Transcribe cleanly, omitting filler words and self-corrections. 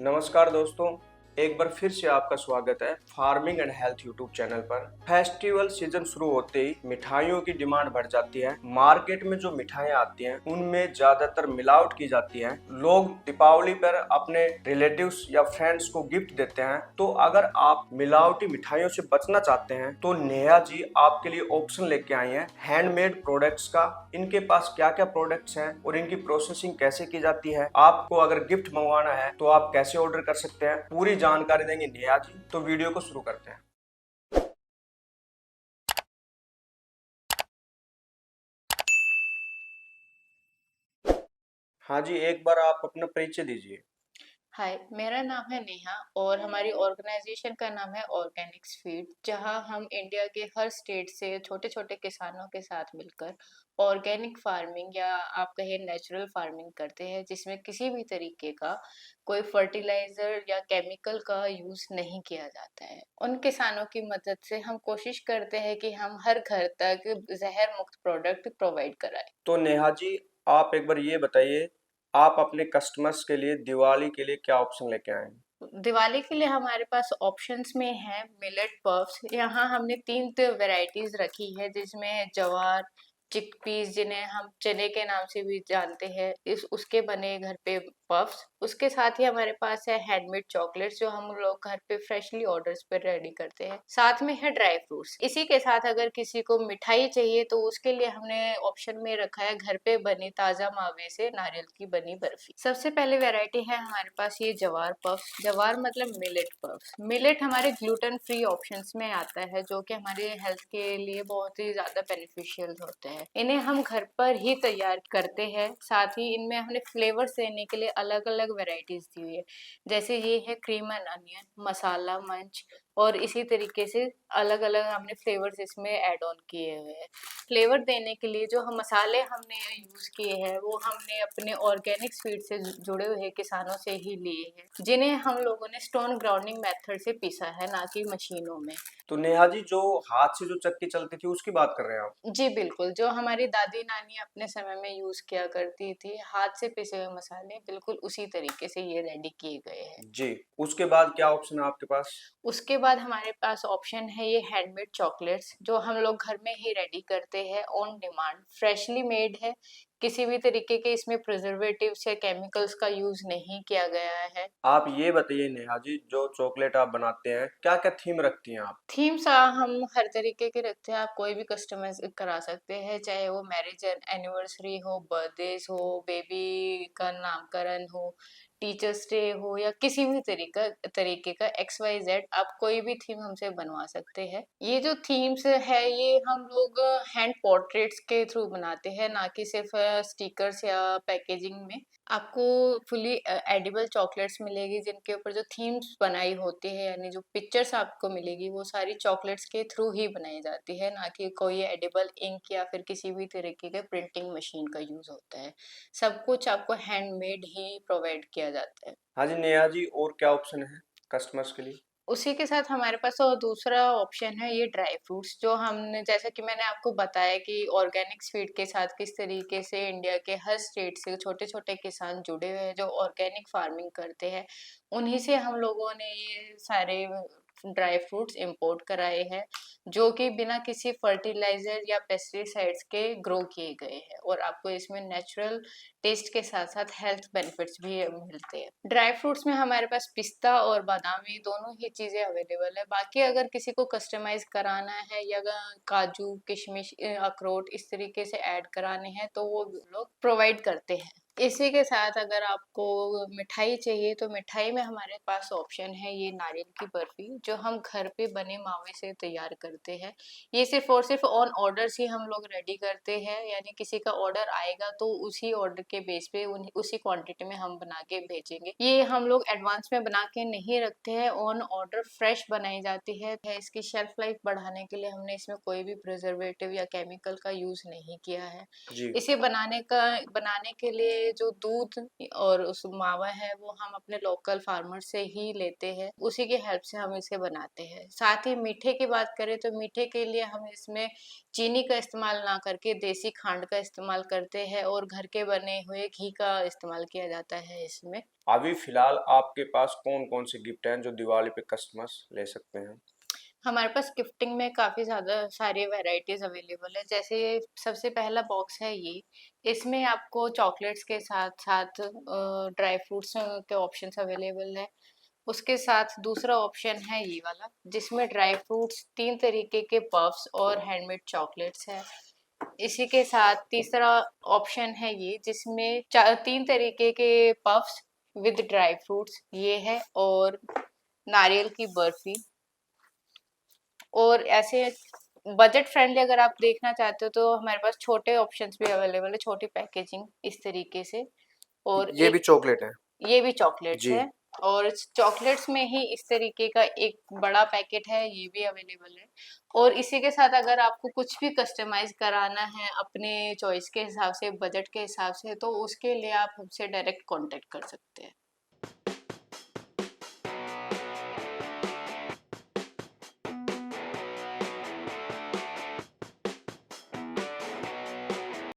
नमस्कार दोस्तों, एक बार फिर से आपका स्वागत है farming and health YouTube channel पर। फेस्टिवल सीजन शुरू होते ही मिठाइयों की डिमांड बढ़ जाती है। मार्केट में जो मिठाइयाँ आती हैं उनमें ज्यादातर मिलावट की जाती है। लोग दीपावली पर अपने रिलेटिव्स या फ्रेंड्स को गिफ्ट देते हैं। तो अगर आप मिलावटी मिठाइयों से बचना चाहते हैं तो नेहा जी आपके लिए ऑप्शन लेके आई हैं हैंडमेड प्रोडक्ट्स का। इनके पास क्या क्या प्रोडक्ट्स हैं और इनकी प्रोसेसिंग कैसे की जाती है, आपको अगर गिफ्ट मंगवाना है तो आप कैसे ऑर्डर कर सकते हैं, पूरी जानकारी देंगे नेहा जी। तो वीडियो को शुरू करते हैं। हाँ जी, एक बार आप अपना परिचय दीजिए। हाय, मेरा नाम है नेहा और हमारी ऑर्गेनाइजेशन का नाम है ऑर्गेनिक्स फीड, जहां हम इंडिया के हर स्टेट से छोटे छोटे किसानों के साथ मिलकर ऑर्गेनिक फार्मिंग या आप कहें नेचुरल फार्मिंग करते हैं, जिसमें किसी भी तरीके का कोई फर्टिलाइजर या केमिकल का यूज नहीं किया जाता है। उन किसानों की मदद से हम कोशिश करते हैं कि हम हर घर तक जहर मुक्त प्रोडक्ट प्रोवाइड कराएं। तो नेहा जी, आप एक बार ये बताइए, आप अपने कस्टमर्स के लिए दिवाली के लिए क्या ऑप्शन लेके आए हैं? दिवाली के लिए हमारे पास ऑप्शंस में है मिलेट पफ्स। यहाँ हमने तीन वैरायटीज रखी है, जिसमें जवार, चिकपीस जिन्हें हम चने के नाम से भी जानते हैं, इस उसके बने घर पे पफ्स। उसके साथ ही हमारे पास है हैंडमेड चॉकलेट्स, जो हम लोग घर पे फ्रेशली ऑर्डर्स पे रेडी करते हैं। साथ में है ड्राई फ्रूट्स। इसी के साथ अगर किसी को मिठाई चाहिए तो उसके लिए हमने ऑप्शन में रखा है घर पे बनी ताजा मावे से नारियल की बनी बर्फी। सबसे पहले वैरायटी है हमारे पास ये जवार पफ्स। जवार मतलब मिलेट पफ्स। मिलेट हमारे ग्लूटेन फ्री ऑप्शंस में आता है, जो कि हमारे हेल्थ के लिए बहुत ही ज्यादा बेनिफिशियल होते हैं। इन्हें हम घर पर ही तैयार करते हैं। साथ ही इनमें हमने फ्लेवर्स देने के लिए अलग अलग वेराइटीज दी हुई है, जैसे ये है क्रीम एंड अनियन, मसाला मंच, और इसी तरीके से अलग अलग हमने फ्लेवर्स इसमें ऐड ऑन किए हुए हैं। फ्लेवर देने के लिए जो हम मसाले हमने यूज किए हैं वो हमने अपने ऑर्गेनिक फीड से जुड़े हुए किसानों से ही लिए हैं, जिन्हें हम लोगों ने स्टोन ग्राउंडिंग मेथड से पीसा है, ना कि मशीनों में। तो नेहा जी, जो हाथ से जो चक्की चलती थी उसकी बात कर रहे हैं आप? जी बिल्कुल, जो हमारी दादी नानी अपने समय में यूज किया करती थी, हाथ से पिसे हुए मसाले, बिल्कुल उसी तरीके से ये रेडी किए गए हैं। जी। उसके बाद क्या ऑप्शन है आपके पास? उसके बाद हमारे पास ऑप्शन है ये हैंडमेड चॉकलेट्स, जो हम लोग घर में ही रेडी करते हैं ऑन डिमांड, फ्रेशली मेड है। किसी भी तरीके के इसमें प्रिजर्वेटिव्स या केमिकल्स का यूज नहीं किया गया है। आप ये बताइए नेहा जी, जो चॉकलेट आप बनाते हैं क्या क्या थीम रखती हैं आप? थीम्स हम हर तरीके के रखते हैं, आप कोई भी कस्टमाइज करा सकते हैं, चाहे वो मैरिज एनिवर्सरी हो, बर्थडेज हो, बेबी का नामकरण हो, टीचर्स डे हो, या किसी भी तरीके का XYZ आप कोई भी थीम हमसे बनवा सकते हैं। ये जो थीम्स है ये हम लोग हैंड पोर्ट्रेट्स के थ्रू बनाते हैं, ना कि सिर्फ स्टिकर्स या पैकेजिंग में। आपको फुली एडिबल चॉकलेट्स मिलेगी, जिनके ऊपर जो थीम्स बनाई होती है, यानी जो पिक्चर्स आपको मिलेगी वो सारी चॉकलेट्स के थ्रू ही बनाई जाती है, ना कि कोई एडिबल इंक या फिर किसी भी तरीके के प्रिंटिंग मशीन का यूज होता है। सब कुछ आपको हैंडमेड ही प्रोवाइड किया जाता है। हाँ जी नेहा जी, और क्या ऑप्शन है कस्टमर्स के लिए? उसी के साथ हमारे पास और दूसरा ऑप्शन है ये ड्राई फ्रूट्स, जो हमने जैसा कि मैंने आपको बताया कि ऑर्गेनिक फीड के साथ किस तरीके से इंडिया के हर स्टेट से छोटे छोटे किसान जुड़े हुए हैं जो ऑर्गेनिक फार्मिंग करते हैं। उन्हीं से हम लोगों ने ये सारे ड्राई फ्रूट्स इंपोर्ट कराए हैं, जो कि बिना किसी फर्टिलाइजर या पेस्टिसाइड्स के ग्रो किए गए हैं, और आपको इसमें नेचुरल टेस्ट के साथ साथ हेल्थ बेनिफिट्स भी मिलते हैं। ड्राई फ्रूट्स में हमारे पास पिस्ता और बादामी दोनों ही चीजें अवेलेबल है। बाकी अगर किसी को कस्टमाइज कराना है या काजू किशमिश अखरोट इस तरीके से ऐड कराने हैं तो वो लोग प्रोवाइड करते हैं। इसी के साथ अगर आपको मिठाई चाहिए तो मिठाई में हमारे पास ऑप्शन है ये नारियल की बर्फी, जो हम घर पे बने मावे से तैयार करते हैं। ये सिर्फ और सिर्फ ऑन ऑर्डर्स ही हम लोग रेडी करते हैं, यानी किसी का ऑर्डर आएगा तो उसी ऑर्डर के बेस पे उसी क्वांटिटी में हम बना के भेजेंगे। ये हम लोग एडवांस में बना के नहीं रखते हैं, ऑन ऑर्डर फ्रेश बनाई जाती है। इसकी शेल्फ लाइफ बढ़ाने के लिए हमने इसमें कोई भी प्रिजर्वेटिव या केमिकल का यूज नहीं किया है। जी। इसे बनाने के लिए ये जो दूध और उस मावा है वो हम अपने लोकल फार्मर से ही लेते हैं, उसी की हेल्प से हम इसे बनाते हैं। साथ ही मीठे की बात करें तो मीठे के लिए हम इसमें चीनी का इस्तेमाल ना करके देसी खांड का इस्तेमाल करते हैं और घर के बने हुए घी का इस्तेमाल किया जाता है इसमें। अभी फिलहाल आपके पास कौन कौन से गिफ्ट हैं जो दिवाली पे कस्टमर्स ले सकते हैं? हमारे पास गिफ्टिंग में काफ़ी ज़्यादा सारी वैराइटीज़ अवेलेबल है। जैसे सबसे पहला बॉक्स है ये, इसमें आपको चॉकलेट्स के साथ-साथ ड्राई फ्रूट्स के ऑप्शंस अवेलेबल है। उसके साथ दूसरा ऑप्शन है ये वाला, जिसमें ड्राई फ्रूट्स, 3 तरीके के पफ्स और हैंडमेड चॉकलेट्स है। इसी के साथ तीसरा ऑप्शन है ये, जिसमें 3 तरीके के पफ्स विद ड्राई फ्रूट्स ये है, और नारियल की बर्फी। और ऐसे बजट फ्रेंडली अगर आप देखना चाहते हो तो हमारे पास छोटे ऑप्शंस भी अवेलेबल है, छोटी पैकेजिंग इस तरीके से। और ये भी एक चॉकलेट है? ये भी चॉकलेट्स जी। है, और चॉकलेट्स में ही इस तरीके का एक बड़ा पैकेट है, ये भी अवेलेबल है। और इसी के साथ अगर आपको कुछ भी कस्टमाइज कराना है अपने चॉइस के हिसाब से, बजट के हिसाब से, तो उसके लिए आप हमसे डायरेक्ट कांटेक्ट कर सकते हैं।